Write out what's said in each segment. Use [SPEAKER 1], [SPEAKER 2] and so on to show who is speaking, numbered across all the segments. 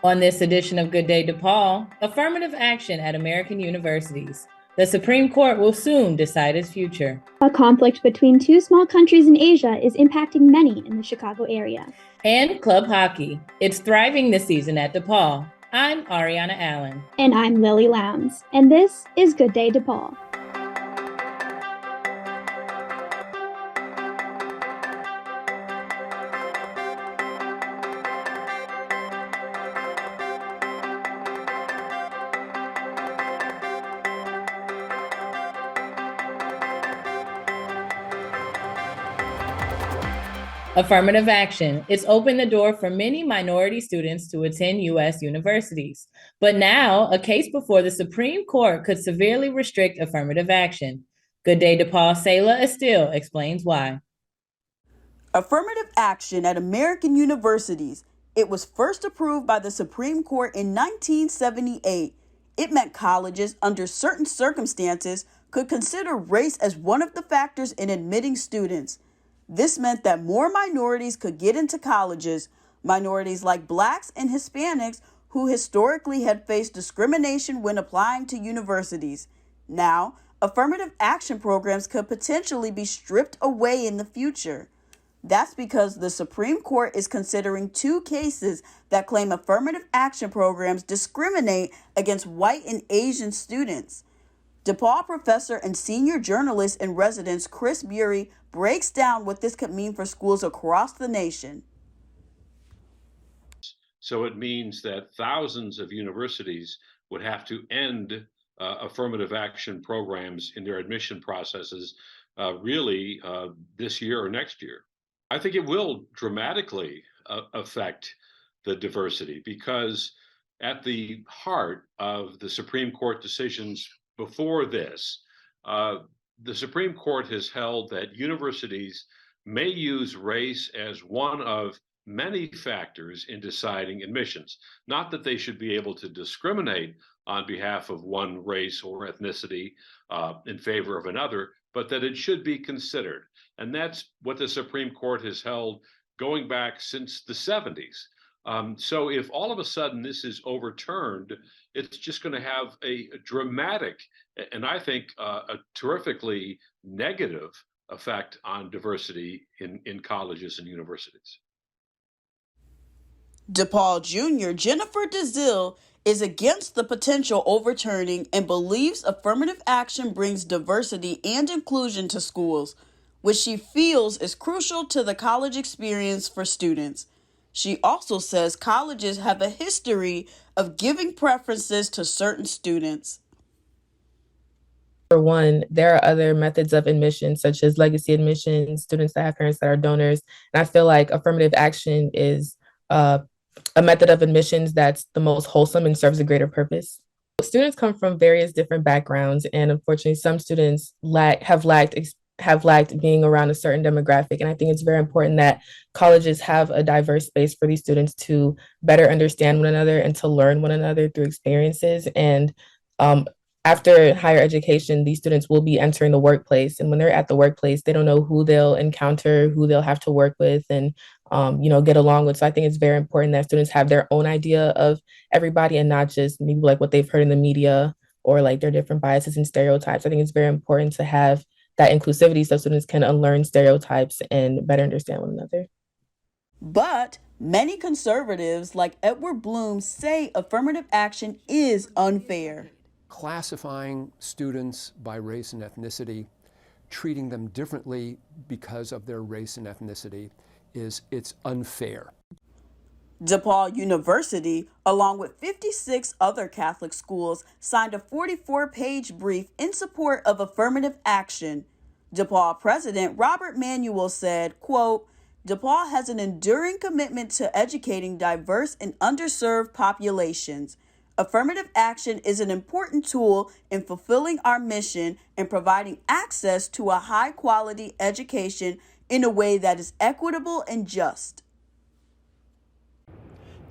[SPEAKER 1] On this edition of Good Day DePaul, affirmative action at American universities. The Supreme Court will soon decide its future.
[SPEAKER 2] A conflict between two small countries in Asia is impacting many in the Chicago area.
[SPEAKER 1] And club hockey. It's thriving this season at DePaul. I'm Ariana Allen.
[SPEAKER 2] And I'm Lily Lowndes. And this is Good Day DePaul.
[SPEAKER 1] Affirmative action. It's opened the door for many minority students to attend U.S. universities. But now, a case before the Supreme Court could severely restrict affirmative action. Good Day DePaul Sayla Estelle explains why.
[SPEAKER 3] Affirmative action at American universities. It was first approved by the Supreme Court in 1978. It meant colleges, under certain circumstances, could consider race as one of the factors in admitting students. This meant that more minorities could get into colleges, minorities like Blacks and Hispanics who historically had faced discrimination when applying to universities. Now, affirmative action programs could potentially be stripped away in the future. That's because the Supreme Court is considering two cases that claim affirmative action programs discriminate against white and Asian students. DePaul professor and senior journalist in residence Chris Bury breaks down what this could mean for schools across the nation.
[SPEAKER 4] So it means that thousands of universities would have to end affirmative action programs in their admission processes this year or next year. I think it will dramatically affect the diversity, because at the heart of the Supreme Court decisions before this, the Supreme Court has held that universities may use race as one of many factors in deciding admissions. Not that they should be able to discriminate on behalf of one race or ethnicity in favor of another, but that it should be considered. And that's what the Supreme Court has held going back since the 70s. So if all of a sudden this is overturned, it's just going to have a dramatic, and I think a terrifically negative effect on diversity in colleges and universities.
[SPEAKER 3] DePaul Jr. Jennifer DeZille is against the potential overturning and believes affirmative action brings diversity and inclusion to schools, which she feels is crucial to the college experience for students. She also says colleges have a history of giving preferences to certain students.
[SPEAKER 5] For one, there are other methods of admission, such as legacy admissions, students that have parents that are donors. And I feel like affirmative action is a method of admissions that's the most wholesome and serves a greater purpose. Students come from various different backgrounds, and unfortunately, some students have lacked being around a certain demographic. And I think it's very important that colleges have a diverse space for these students to better understand one another and to learn one another through experiences. And after higher education, these students will be entering the workplace. And when they're at the workplace, they don't know who they'll encounter, who they'll have to work with and, get along with. So I think it's very important that students have their own idea of everybody and not just maybe like what they've heard in the media or like their different biases and stereotypes. I think it's very important to have that inclusivity so students can unlearn stereotypes and better understand one another.
[SPEAKER 3] But many conservatives like Edward Bloom say affirmative action is unfair.
[SPEAKER 6] Classifying students by race and ethnicity, treating them differently because of their race and ethnicity, it's unfair.
[SPEAKER 3] DePaul University, along with 56 other Catholic schools, signed a 44-page brief in support of affirmative action. DePaul President Robert Manuel said, quote, DePaul has an enduring commitment to educating diverse and underserved populations. Affirmative action is an important tool in fulfilling our mission and providing access to a high-quality education in a way that is equitable and just.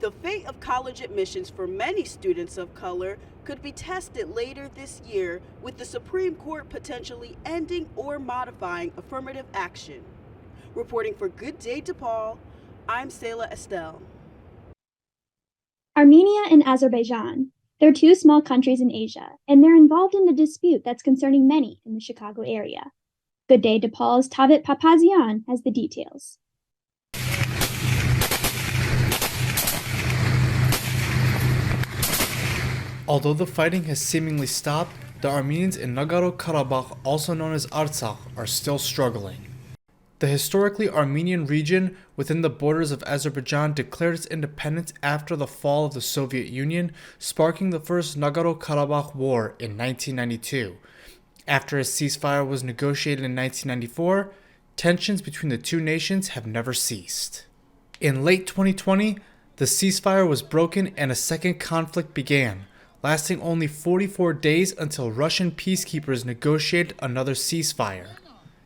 [SPEAKER 3] The fate of college admissions for many students of color could be tested later this year, with the Supreme Court potentially ending or modifying affirmative action. Reporting for Good Day DePaul, I'm Sayla Estelle.
[SPEAKER 2] Armenia and Azerbaijan. They're two small countries in Asia, and they're involved in a dispute that's concerning many in the Chicago area. Good Day DePaul's Tavit Papazian has the details.
[SPEAKER 7] Although the fighting has seemingly stopped, the Armenians in Nagorno-Karabakh, also known as Artsakh, are still struggling. The historically Armenian region within the borders of Azerbaijan declared its independence after the fall of the Soviet Union, sparking the First Nagorno-Karabakh War in 1992. After a ceasefire was negotiated in 1994, tensions between the two nations have never ceased. In late 2020, the ceasefire was broken and a second conflict began, lasting only 44 days until Russian peacekeepers negotiated another ceasefire.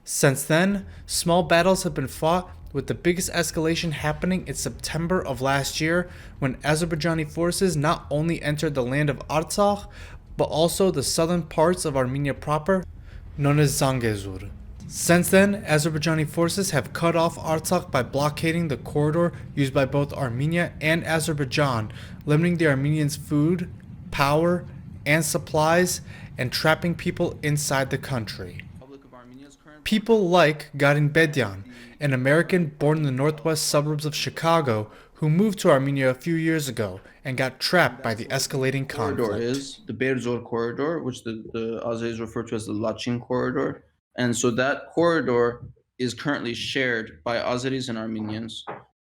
[SPEAKER 7] Since then, small battles have been fought, with the biggest escalation happening in September of last year when Azerbaijani forces not only entered the land of Artsakh, but also the southern parts of Armenia proper, known as Zangezur. Since then, Azerbaijani forces have cut off Artsakh by blockading the corridor used by both Armenia and Azerbaijan, limiting the Armenians' food, power, and supplies, and trapping people inside the country. People like Garin Bedyan, an American born in the northwest suburbs of Chicago, who moved to Armenia a few years ago and got trapped by the escalating conflict.
[SPEAKER 8] Corridor is the Berzor corridor, which the Azeris refer to as the Lachin corridor. And so that corridor is currently shared by Azeris and Armenians.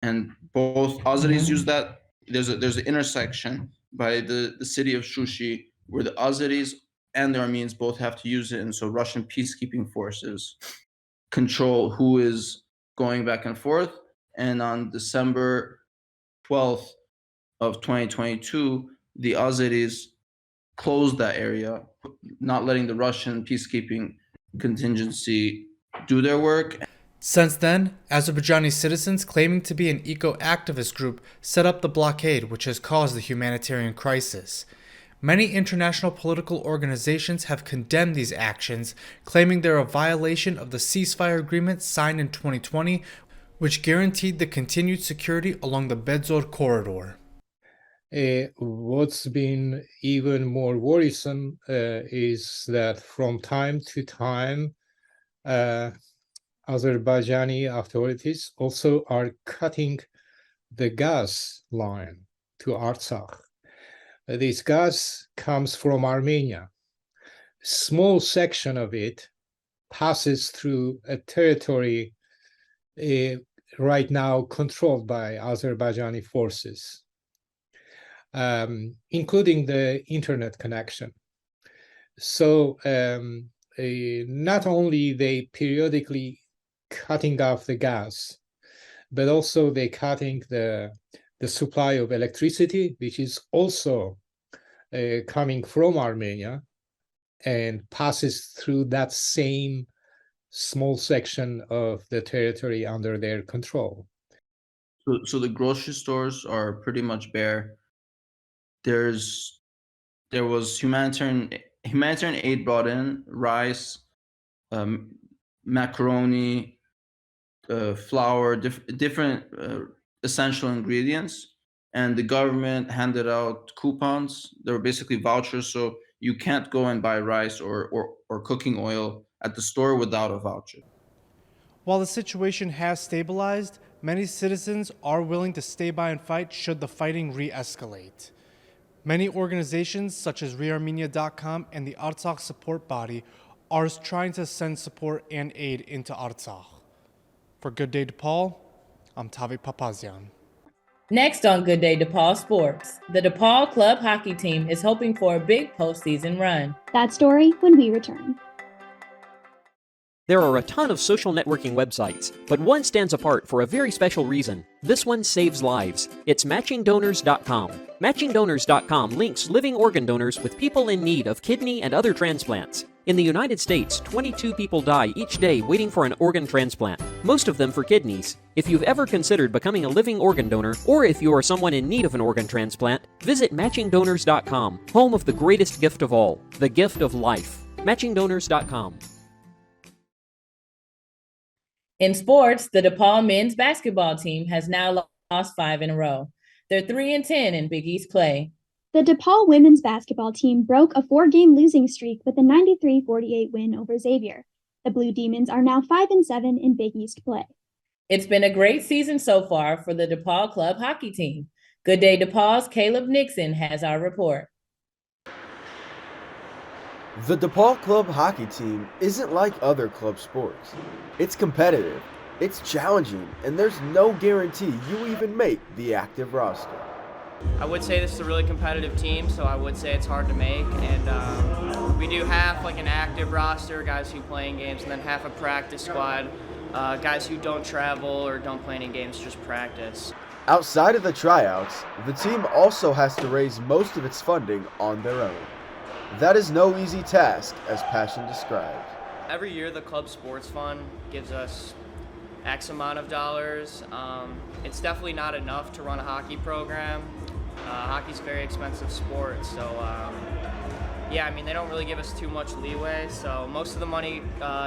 [SPEAKER 8] And both Azeris use that. There's an intersection by the city of Shushi where the Azeris and the Armenians both have to use it. And so Russian peacekeeping forces control who is going back and forth. And on December 12th of 2022, the Azeris closed that area, not letting the Russian peacekeeping contingency do their work.
[SPEAKER 7] Since then, Azerbaijani citizens claiming to be an eco-activist group set up the blockade, which has caused the humanitarian crisis. Many international political organizations have condemned these actions, claiming they're a violation of the ceasefire agreement signed in 2020, which guaranteed the continued security along the Bedzor corridor.
[SPEAKER 9] What's been even more worrisome is that from time to time, Azerbaijani authorities also are cutting the gas line to Artsakh. This gas comes from Armenia. A small section of it passes through a territory right now controlled by Azerbaijani forces, including the internet connection. So not only they periodically cutting off the gas, but also they cutting the supply of electricity, which is also coming from Armenia and passes through that same small section of the territory under their control.
[SPEAKER 8] So the grocery stores are pretty much bare. There was humanitarian aid brought in, rice, macaroni, flour, different essential ingredients, and the government handed out coupons. They were basically vouchers, so you can't go and buy rice or cooking oil at the store without a voucher.
[SPEAKER 10] While the situation has stabilized, many citizens are willing to stay by and fight should the fighting re-escalate. Many organizations such as ReArmenia.com and the Artsakh support body are trying to send support and aid into Artsakh. For Good Day DePaul, I'm Tavit Papazian.
[SPEAKER 1] Next on Good Day DePaul Sports, the DePaul club hockey team is hoping for a big postseason run.
[SPEAKER 2] That story when we return.
[SPEAKER 11] There are a ton of social networking websites, but one stands apart for a very special reason. This one saves lives. It's MatchingDonors.com. MatchingDonors.com links living organ donors with people in need of kidney and other transplants. In the United States, 22 people die each day waiting for an organ transplant, most of them for kidneys. If you've ever considered becoming a living organ donor, or if you are someone in need of an organ transplant, visit MatchingDonors.com, home of the greatest gift of all, the gift of life. MatchingDonors.com.
[SPEAKER 1] In sports, the DePaul men's basketball team has now lost 5 in a row. They're 3-10 in Big East play.
[SPEAKER 2] The DePaul women's basketball team broke a 4-game losing streak with a 93-48 win over Xavier. The Blue Demons are now 5-7 in Big East play.
[SPEAKER 1] It's been a great season so far for the DePaul Club hockey team. Good Day DePaul's Caleb Nixon has our report.
[SPEAKER 12] The DePaul Club hockey team isn't like other club sports. It's competitive, it's challenging, and there's no guarantee you even make the active roster.
[SPEAKER 13] I would say this is a really competitive team, so I would say it's hard to make. And we do have like an active roster, guys who play in games, and then half a practice squad, guys who don't travel or don't play any games, just practice.
[SPEAKER 12] Outside of the tryouts, the team also has to raise most of its funding on their own. That is no easy task, as Passion described.
[SPEAKER 13] Every year the club sports fund gives us X amount of dollars. It's definitely not enough to run a hockey program. Hockey's a very expensive sport, so yeah, I mean, they don't really give us too much leeway, so most of the money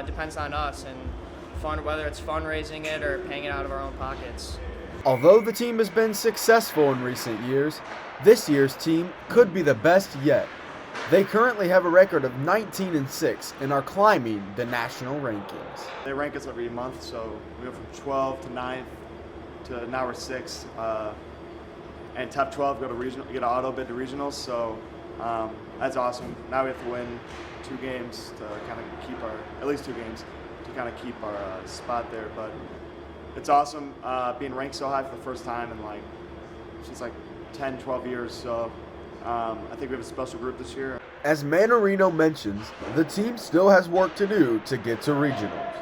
[SPEAKER 13] depends on us, and whether it's fundraising it or paying it out of our own pockets.
[SPEAKER 12] Although the team has been successful in recent years, this year's team could be the best yet. They currently have a record of 19-6 and are climbing the national rankings.
[SPEAKER 14] They rank us every month, so we go from 12 to 9th to now we're 6th. And top 12 go to regional, get an auto bid to regionals, so that's awesome. Now we have to win 2 games to kind of keep at least 2 games to kind of keep our spot there. But it's awesome being ranked so high for the first time in since 10, 12 years. So I think we have a special group this year.
[SPEAKER 12] As Manarino mentions, the team still has work to do to get to regionals,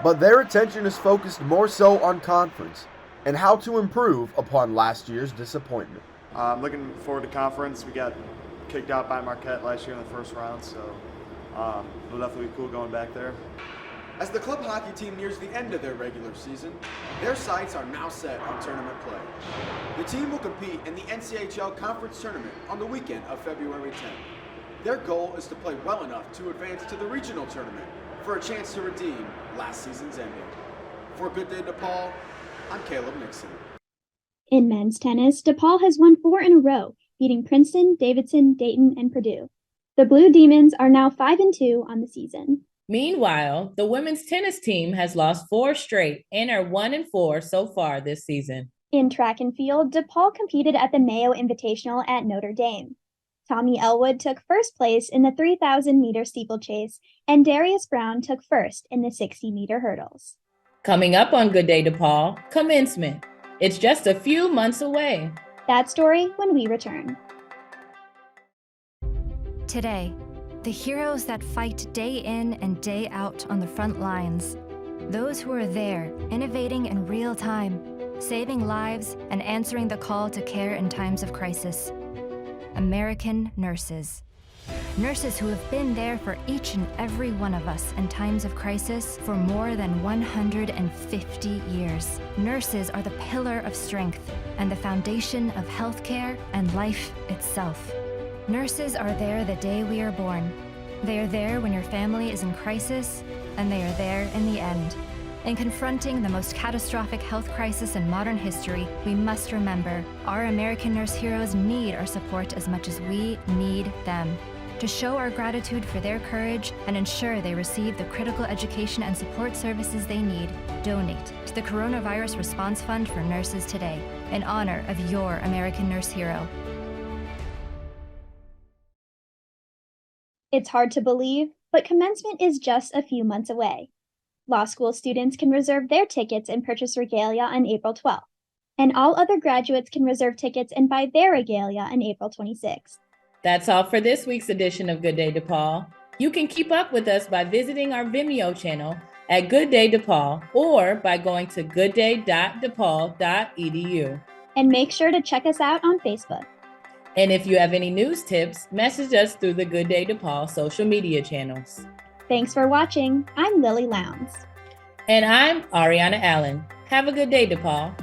[SPEAKER 12] but their attention is focused more so on conference and how to improve upon last year's disappointment.
[SPEAKER 14] I'm looking forward to conference. We got kicked out by Marquette last year in the first round, so it'll definitely be cool going back there.
[SPEAKER 15] As the club hockey team nears the end of their regular season, their sights are now set on tournament play. The team will compete in the NCHL Conference Tournament on the weekend of February 10th. Their goal is to play well enough to advance to the regional tournament for a chance to redeem last season's ending. For Good Day DePaul, I'm Caleb Nixon.
[SPEAKER 2] In men's tennis, DePaul has won 4 in a row, beating Princeton, Davidson, Dayton, and Purdue. The Blue Demons are now 5-2 on the season.
[SPEAKER 1] Meanwhile, the women's tennis team has lost 4 straight and are 1-4 so far this season.
[SPEAKER 2] In track and field, DePaul competed at the Mayo Invitational at Notre Dame. Tommy Elwood took first place in the 3,000-meter steeplechase, and Darius Brown took first in the 60-meter hurdles.
[SPEAKER 1] Coming up on Good Day DePaul, Commencement. It's just a few months away.
[SPEAKER 2] That story when we return.
[SPEAKER 16] Today, the heroes that fight day in and day out on the front lines. Those who are there, innovating in real time, saving lives and answering the call to care in times of crisis. American nurses. Nurses who have been there for each and every one of us in times of crisis for more than 150 years. Nurses are the pillar of strength and the foundation of healthcare and life itself. Nurses are there the day we are born. They are there when your family is in crisis, and they are there in the end. In confronting the most catastrophic health crisis in modern history, we must remember our American nurse heroes need our support as much as we need them. To show our gratitude for their courage and ensure they receive the critical education and support services they need, donate to the Coronavirus Response Fund for Nurses today, in honor of your American nurse hero.
[SPEAKER 2] It's hard to believe, but commencement is just a few months away. Law school students can reserve their tickets and purchase regalia on April 12th, and all other graduates can reserve tickets and buy their regalia on April 26th.
[SPEAKER 1] That's all for this week's edition of Good Day DePaul. You can keep up with us by visiting our Vimeo channel at Good Day DePaul or by going to goodday.depaul.edu.
[SPEAKER 2] And make sure to check us out on Facebook.
[SPEAKER 1] And if you have any news tips, message us through the Good Day DePaul social media channels.
[SPEAKER 2] Thanks for watching. I'm Lily Lowndes.
[SPEAKER 1] And I'm Ariana Allen. Have a good day, DePaul.